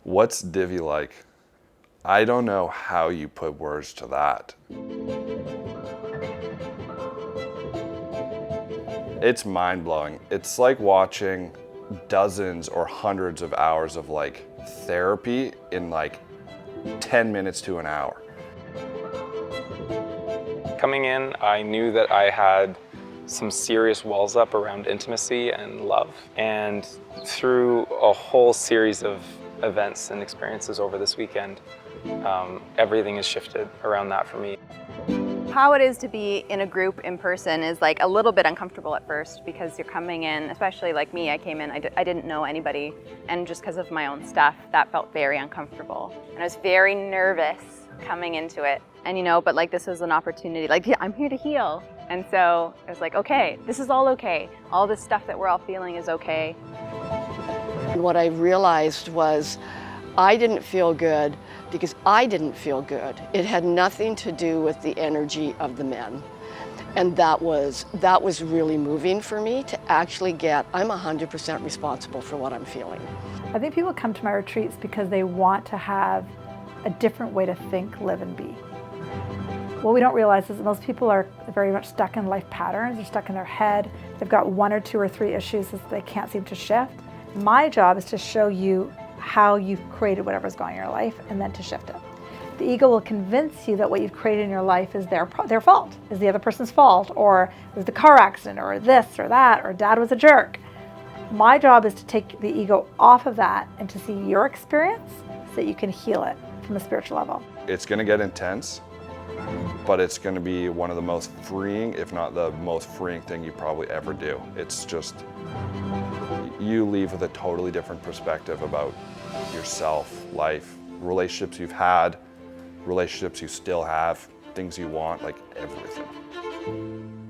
What's Divi like? I don't know how you put words to that. It's mind-blowing. It's like watching dozens or hundreds of hours of like therapy in like 10 minutes to an hour. Coming in, I knew that I had some serious walls up around intimacy and love. And through a whole series of events and experiences over this weekend, everything has shifted around that for me. How it is to be in a group in person is like a little bit uncomfortable at first because you're coming in, especially like me, I came in, I didn't know anybody, and just because of my own stuff, that felt very uncomfortable. And I was very nervous coming into it. And you know, but like this was an opportunity, like yeah, I'm here to heal. And so I was like, okay, this is all okay. All this stuff that we're all feeling is okay. What I realized was I didn't feel good because I didn't feel good. It had nothing to do with the energy of the men. And that was really moving for me to actually get, I'm 100% responsible for what I'm feeling. I think people come to my retreats because they want to have a different way to think, live, and be. What we don't realize is that most people are very much stuck in life patterns, they're stuck in their head, they've got 1 or 2 or 3 issues that they can't seem to shift. My job is to show you how you've created whatever's going on in your life and then to shift it. The ego will convince you that what you've created in your life is their fault, is the other person's fault, or it was the car accident, or this or that, or dad was a jerk. My job is to take the ego off of that and to see your experience so that you can heal it from a spiritual level. It's gonna get intense, but it's gonna be one of the most freeing, if not the most freeing thing you probably ever do. It's just, you leave with a totally different perspective about yourself, life, relationships you've had, relationships you still have, things you want, like everything.